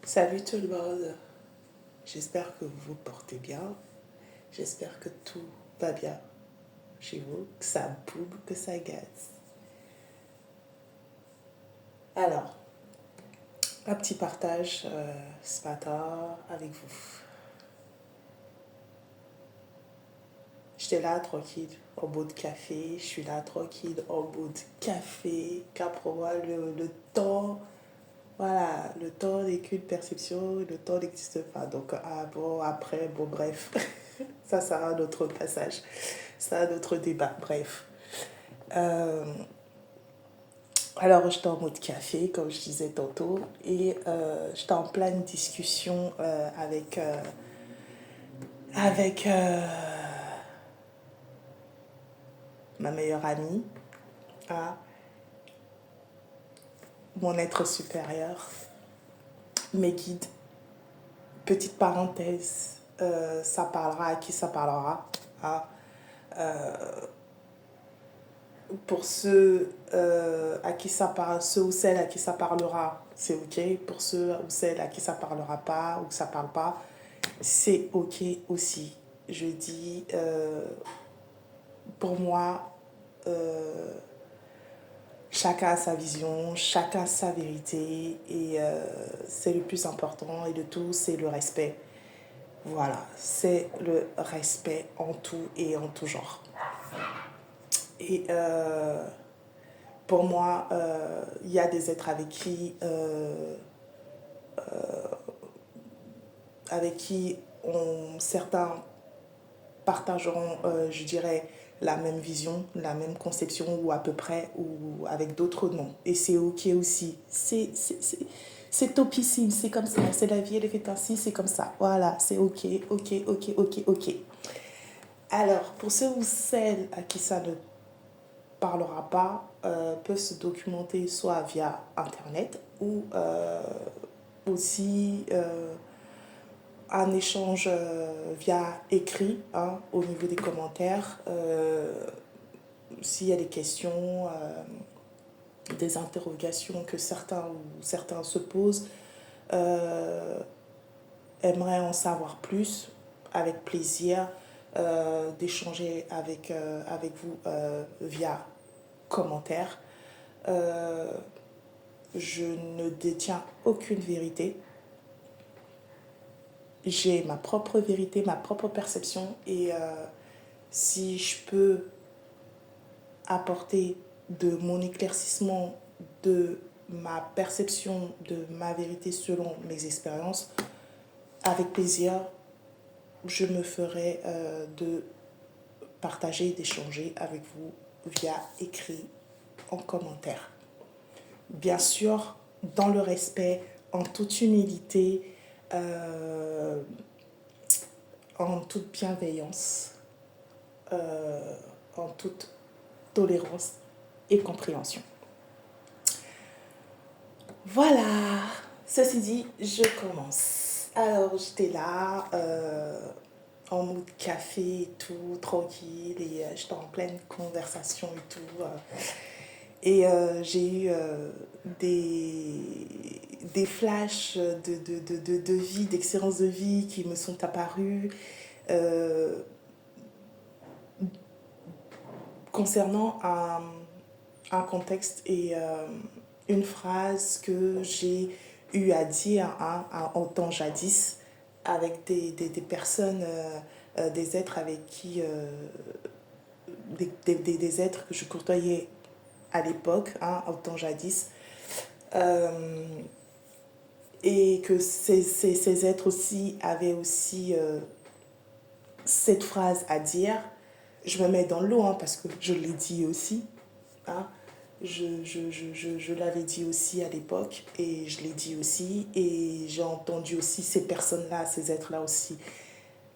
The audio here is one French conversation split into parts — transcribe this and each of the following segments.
Salut tout le monde, j'espère que vous vous portez bien, j'espère que tout va bien chez vous, que ça boum, que ça gaz. Alors, un petit partage ce matin avec vous. J'étais là tranquille en mode café, je suis là tranquille en mode café, car pour moi le temps, voilà, le temps n'est qu'une perception, le temps n'existe pas. Donc, bon, après, bon, bref, ça sera un autre passage, ça un autre débat, bref. Euh, alors, j'étais en mode café, comme je disais tantôt, et j'étais en pleine discussion avec ma meilleure amie, hein, mon être supérieur, mes guides. Petite parenthèse, ça parlera à qui ça parlera, hein. Pour ceux à qui ça parle, ceux ou celles à qui ça parlera, c'est ok. Pour ceux ou celles à qui ça parlera pas ou que ça parle pas, c'est ok aussi. Je dis, pour moi, euh, chacun a sa vision, chacun a sa vérité et c'est le plus important et de tout, c'est le respect. Voilà, c'est le respect en tout et en tout genre. Et pour moi, il y a des êtres avec qui certains partageront, je dirais, la même vision, la même conception, ou à peu près, ou avec d'autres noms. Et c'est ok aussi. C'est topissime, c'est comme ça. C'est la vie, elle est faite ainsi, c'est comme ça. Voilà, c'est ok, ok, ok, ok, ok. Alors, pour ceux ou celles à qui ça ne parlera pas, peuvent se documenter soit via Internet ou aussi un échange via écrit, hein, au niveau des commentaires. S'il y a des questions, des interrogations que certains se posent, euh, aimeraient en savoir plus, avec plaisir d'échanger avec vous via commentaire. Euh, je ne détiens aucune vérité. J'ai ma propre vérité, ma propre perception et si je peux apporter de mon éclaircissement, de ma perception, de ma vérité selon mes expériences, avec plaisir, je me ferai de partager, d'échanger avec vous via écrit, en commentaire. Bien sûr, dans le respect, en toute humilité, euh, en toute bienveillance, en toute tolérance et compréhension. Voilà, ceci dit, je commence. Alors, j'étais là, en mode café et tout, tranquille, et j'étais en pleine conversation et tout. Et j'ai eu des flashs de vie, d'expériences de vie qui me sont apparus euh, concernant un contexte et une phrase que j'ai eu à dire, hein, en temps jadis avec des personnes, des êtres avec qui, des êtres que je côtoyais à l'époque, hein, au temps jadis, euh, et que ces êtres aussi avaient aussi cette phrase à dire. Je me mets dans l'eau, hein, parce que je l'ai dit aussi, hein. Je l'avais dit aussi à l'époque et je l'ai dit aussi et j'ai entendu aussi ces personnes-là, ces êtres-là aussi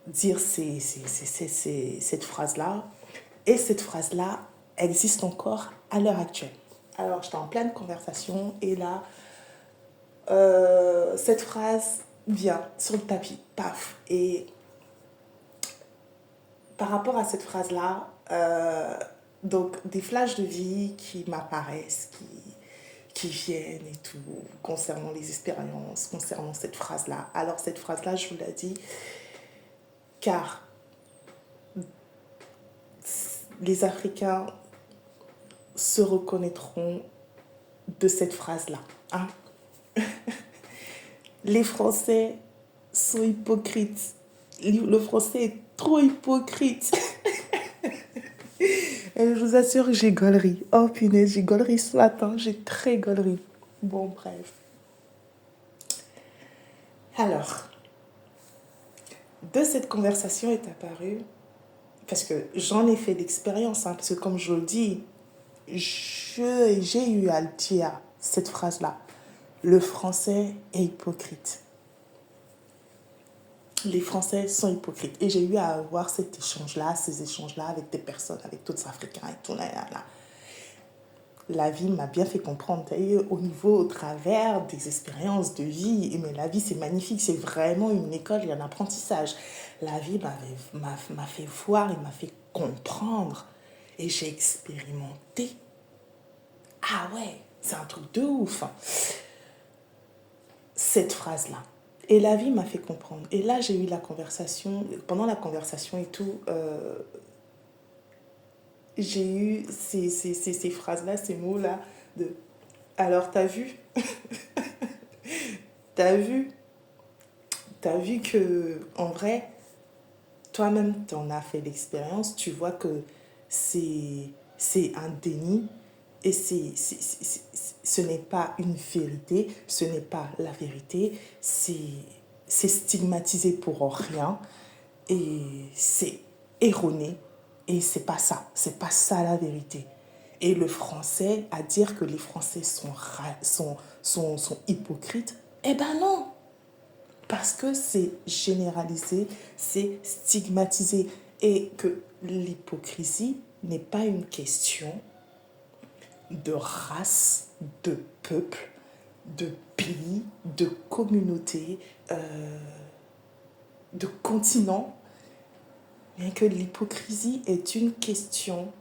dire cette phrase-là. Et cette phrase-là existe encore à l'heure actuelle. Alors j'étais en pleine conversation et là, cette phrase vient sur le tapis, paf. Et par rapport à cette phrase-là, donc des flashs de vie qui m'apparaissent, qui viennent et tout, concernant les expériences, concernant cette phrase-là. Alors cette phrase-là, je vous l'ai dit, car les Africains se reconnaîtront de cette phrase-là. Hein? Les Français sont hypocrites. Le français est trop hypocrite. Et je vous assure que j'ai gaulerie. Oh punaise, j'ai gaulerie ce matin. J'ai très gaulerie. Bon, bref. Alors, de cette conversation est apparue, parce que j'en ai fait l'expérience, hein, parce que comme je le dis, j'ai eu à le dire, cette phrase-là. Le français est hypocrite. Les Français sont hypocrites. Et j'ai eu à avoir cet échange-là, ces échanges-là avec des personnes, avec d'autres Africains et tout. Là. La vie m'a bien fait comprendre, au niveau, au travers des expériences de vie. Mais la vie, c'est magnifique, c'est vraiment une école et un apprentissage. La vie m'a fait voir et m'a fait comprendre. Et j'ai expérimenté. Ah ouais, c'est un truc de ouf. Cette phrase-là. Et la vie m'a fait comprendre. Et là, j'ai eu la conversation, pendant la conversation et tout, j'ai eu ces phrases-là, ces mots-là de alors, t'as vu T'as vu T'as vu que, en vrai, toi-même, t'en as fait l'expérience, tu vois que c'est un déni et ce n'est pas une vérité, ce n'est pas la vérité, c'est stigmatisé pour rien et c'est erroné et c'est pas ça la vérité. Et le français, à dire que les Français sont hypocrites, eh ben non, parce que c'est généralisé, c'est stigmatisé et que l'hypocrisie n'est pas une question de race, de peuple, de pays, de communauté, de continent, bien que l'hypocrisie est une question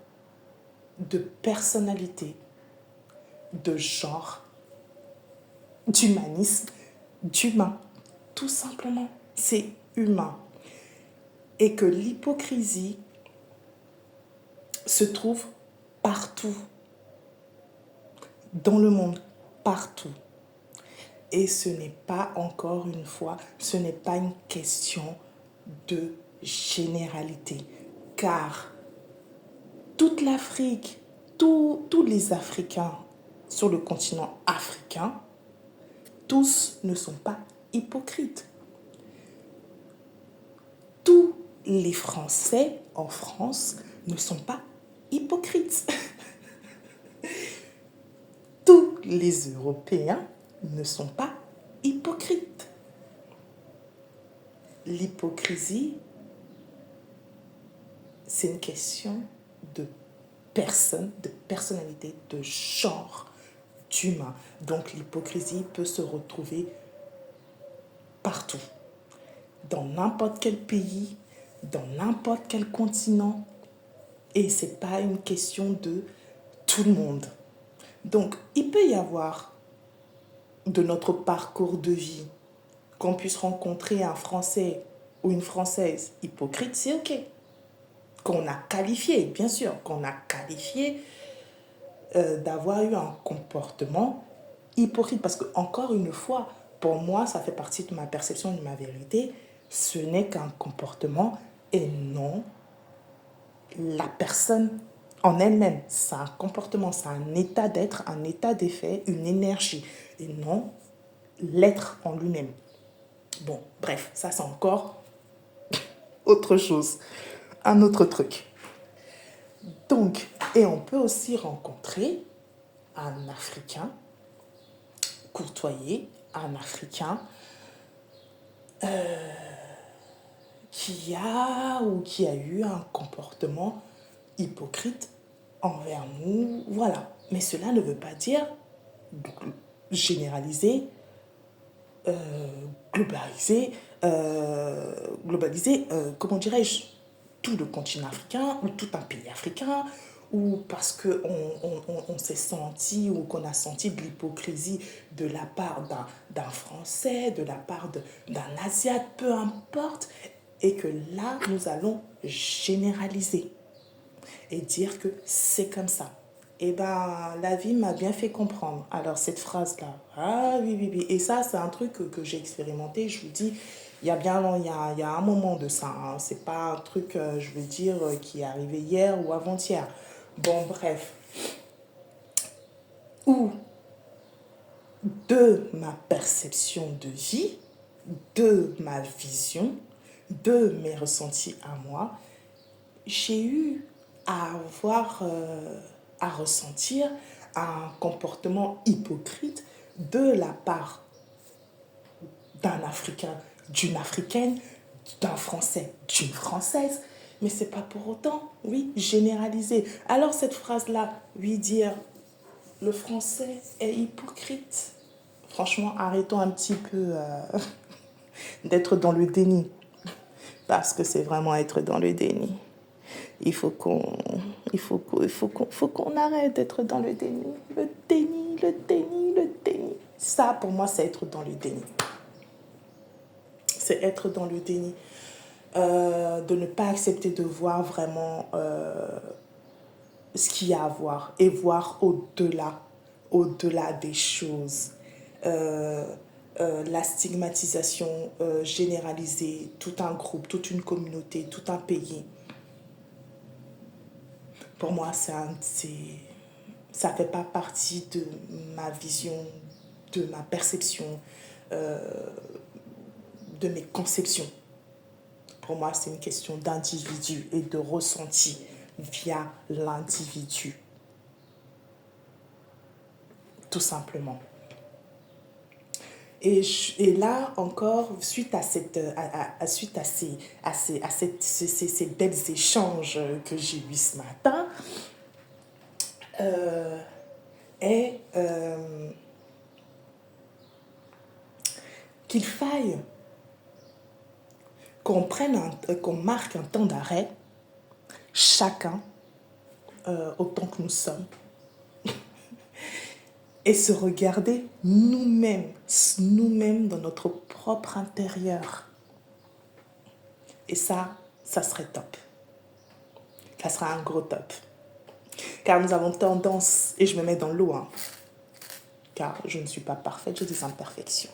de personnalité, de genre, d'humanisme, d'humain. Tout simplement, c'est humain. Et que l'hypocrisie se trouve partout, dans le monde, partout. Et ce n'est pas, encore une fois, ce n'est pas une question de généralité. Car toute l'Afrique, tous les Africains sur le continent africain, tous ne sont pas hypocrites. Tous les Français en France ne sont pas hypocrites. Tous les Européens ne sont pas hypocrites. L'hypocrisie, c'est une question de personne, de personnalité, de genre, d'humain. Donc l'hypocrisie peut se retrouver partout, dans n'importe quel pays, dans n'importe quel continent. Et ce n'est pas une question de tout le monde. Donc il peut y avoir de notre parcours de vie qu'on puisse rencontrer un Français ou une Française hypocrite, c'est ok. Qu'on a qualifié, bien sûr, qu'on a qualifié d'avoir eu un comportement hypocrite. Parce que, encore une fois, pour moi, ça fait partie de ma perception, de ma vérité. Ce n'est qu'un comportement et non la personne en elle-même. C'est un comportement, c'est un état d'être, un état d'effet, une énergie. Et non l'être en lui-même. Bon, bref, ça c'est encore autre chose, un autre truc. Donc, et on peut aussi rencontrer un Africain courtoyé, un Africain qui a eu un comportement hypocrite envers nous, voilà. Mais cela ne veut pas dire généraliser, globaliser, comment dirais-je, tout le continent africain ou tout un pays africain ou parce qu'on s'est senti ou qu'on a senti de l'hypocrisie de la part d'un Français, de la part d'un Asiate, peu importe, et que là, nous allons généraliser et dire que c'est comme ça. Eh bien, la vie m'a bien fait comprendre. Alors, cette phrase-là, ah oui, oui, oui. Et ça, c'est un truc que j'ai expérimenté. Je vous dis, il y a bien il y a un moment de ça. Hein. C'est pas un truc, je veux dire, qui est arrivé hier ou avant-hier. Bon, bref. Ou de ma perception de vie, de ma vision, de mes ressentis à moi, j'ai eu à avoir, à ressentir un comportement hypocrite de la part d'un Africain, d'une Africaine, d'un Français, d'une Française. Mais c'est pas pour autant, oui, généraliser. Alors cette phrase-là, oui, dire le français est hypocrite. Franchement, arrêtons un petit peu d'être dans le déni. Parce que c'est vraiment être dans le déni. Il faut qu'on arrête d'être dans le déni. Le déni, le déni, le déni. Ça, pour moi, c'est être dans le déni. C'est être dans le déni. De ne pas accepter de voir vraiment ce qu'il y a à voir et voir au-delà des choses. La stigmatisation généralisée, tout un groupe, toute une communauté, tout un pays. Pour moi, ça ne fait pas partie de ma vision, de ma perception, de mes conceptions. Pour moi, c'est une question d'individu et de ressenti via l'individu. Tout simplement. Et là encore, suite à ces belles échanges que j'ai eus ce matin, est qu'il faille qu'on marque un temps d'arrêt, chacun, autant que nous sommes, et se regarder nous-mêmes dans notre propre intérieur. Et ça serait top. Ça serait un gros top. Car nous avons tendance, et je me mets dans l'eau, hein, car je ne suis pas parfaite, j'ai des imperfections.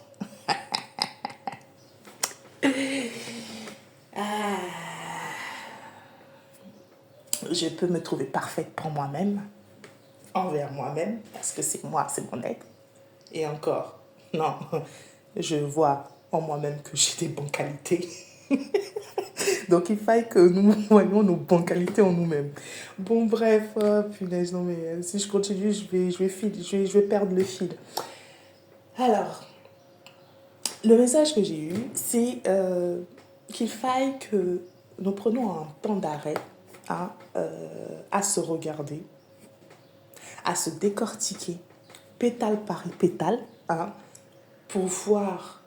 Je peux me trouver parfaite pour moi-même, envers moi-même, parce que c'est moi, c'est mon être. Et encore, non, je vois en moi-même que j'ai des bonnes qualités. Donc il faille que nous voyons nos bonnes qualités en nous-mêmes. Bon, bref, punaise, non mais si je continue, je vais perdre le fil. Alors, le message que j'ai eu, c'est qu'il faille que nous prenions un temps d'arrêt à se regarder, à se décortiquer, pétale par pétale, pour voir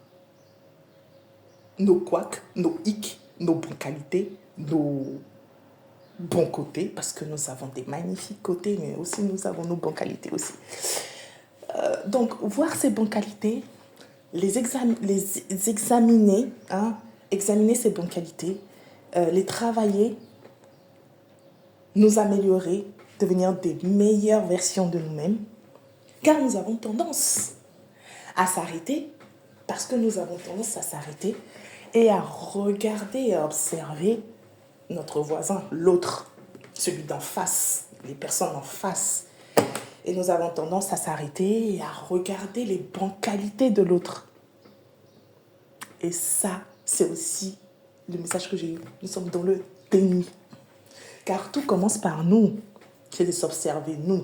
nos couacs, nos hicks, nos bonnes qualités, nos bons côtés, parce que nous avons des magnifiques côtés, mais aussi nous avons nos bonnes qualités aussi. Donc, voir ces bonnes qualités, les examiner, examiner ces bonnes qualités, les travailler, nous améliorer, devenir des meilleures versions de nous-mêmes, car nous avons tendance à s'arrêter, parce que nous avons tendance à s'arrêter et à regarder et à observer notre voisin, l'autre, celui d'en face, les personnes en face. Et nous avons tendance à s'arrêter et à regarder les bonnes qualités de l'autre. Et ça, c'est aussi le message que j'ai eu. Nous sommes dans le déni. Car tout commence par nous. C'est de s'observer, nous.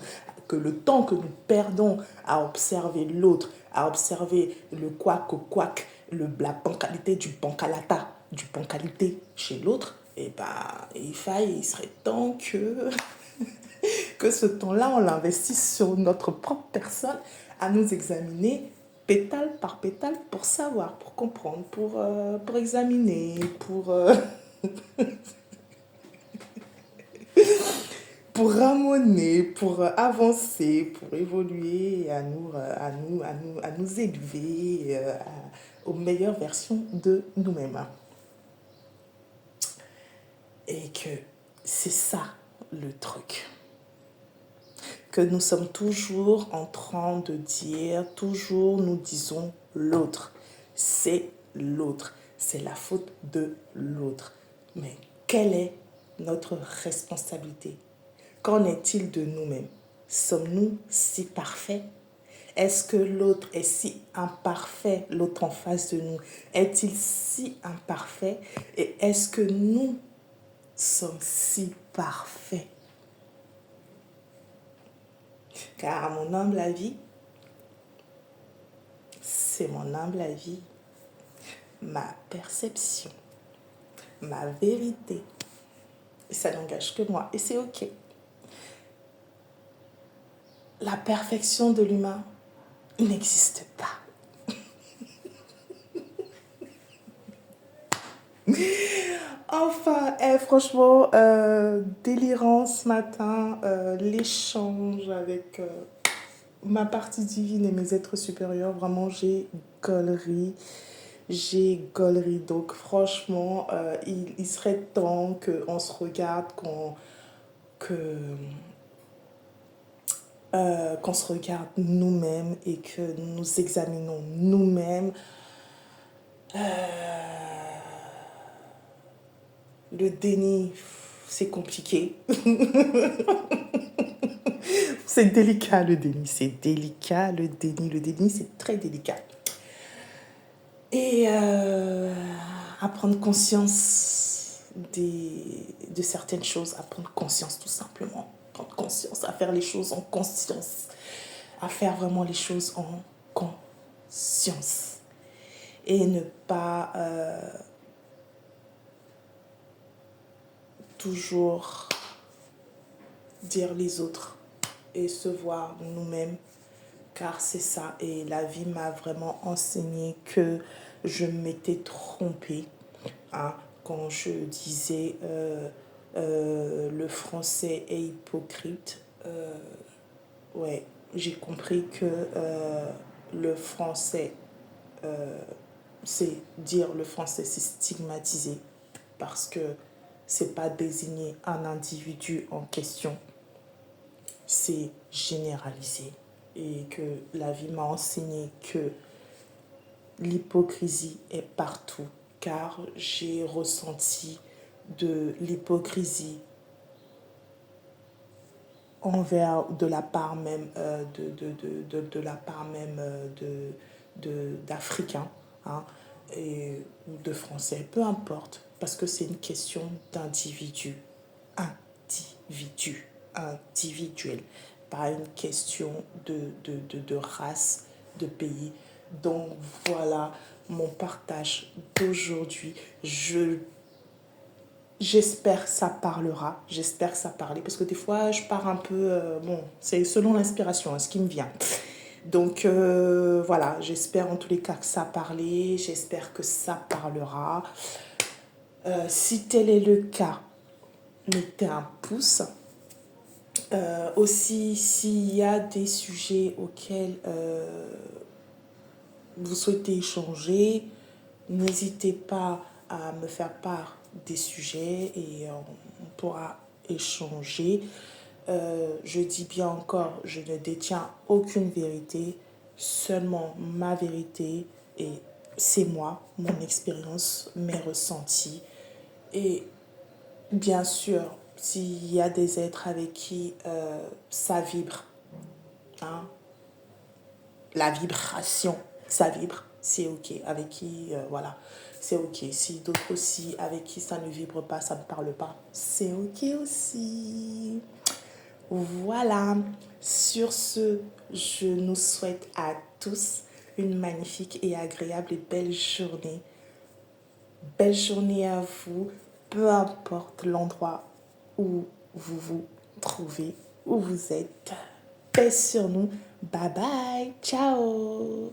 Que le temps que nous perdons à observer l'autre, à observer le couac au couac, la bonne qualité du bon calata, du bon qualité chez l'autre, et il serait temps que ce temps-là, on l'investisse sur notre propre personne, à nous examiner pétale par pétale pour savoir, pour comprendre, pour examiner, pour ramener, pour avancer, pour évoluer, et à nous élever aux meilleures versions de nous-mêmes. Et que c'est ça le truc. Que nous sommes toujours en train de dire, toujours nous disons l'autre. C'est l'autre. C'est la faute de l'autre. Mais quelle est notre responsabilité? Qu'en est-il de nous-mêmes? Sommes-nous si parfaits? Est-ce que l'autre est si imparfait, l'autre en face de nous? Est-il si imparfait? Et est-ce que nous sommes si parfaits? Car à mon humble avis, c'est mon humble avis, ma perception, ma vérité. Et ça n'engage que moi. Et c'est OK. La perfection de l'humain n'existe pas. Enfin, franchement, délirant ce matin, l'échange avec ma partie divine et mes êtres supérieurs, vraiment, j'ai gaulerie. Donc, franchement, il serait temps qu'on se regarde, qu'on se regarde nous-mêmes et que nous examinons nous-mêmes. Le déni, c'est compliqué. C'est délicat le déni, c'est délicat le déni, c'est très délicat. Et à prendre conscience de certaines choses, à prendre conscience tout simplement. Prendre conscience, à faire les choses en conscience. À faire vraiment les choses en conscience. Et ne pas toujours dire les autres et se voir nous-mêmes, car c'est ça. Et la vie m'a vraiment enseigné que je m'étais trompée quand je disais le français est hypocrite. Ouais, j'ai compris que le français, c'est dire le français, c'est stigmatiser parce que c'est pas désigner un individu en question, c'est généraliser. Et que la vie m'a enseigné que l'hypocrisie est partout, car j'ai ressenti de l'hypocrisie envers de la part même de la part même d'Africains et, ou de Français, peu importe, parce que c'est une question individuel, pas une question de race, de pays. Donc voilà mon partage d'aujourd'hui. J'espère que ça parlera, j'espère que ça parlait, parce que des fois je pars un peu, bon, c'est selon l'inspiration, ce qui me vient. Donc voilà, j'espère en tous les cas que ça parlait, j'espère que ça parlera. Si tel est le cas, mettez un pouce. Aussi, s'il y a des sujets auxquels vous souhaitez échanger, n'hésitez pas à me faire part des sujets et on pourra échanger. Je dis bien encore, je ne détiens aucune vérité, seulement ma vérité et c'est moi, mon expérience, mes ressentis. Et bien sûr, s'il y a des êtres avec qui ça vibre, la vibration, ça vibre, c'est ok. Avec qui, voilà, c'est ok. Si d'autres aussi, avec qui ça ne vibre pas, ça ne parle pas, c'est ok aussi. Voilà. Sur ce, je nous souhaite à tous une magnifique et agréable et belle journée. Belle journée à vous, peu importe l'endroit où vous vous trouvez, où vous êtes. Paix sur nous. Bye bye. Ciao.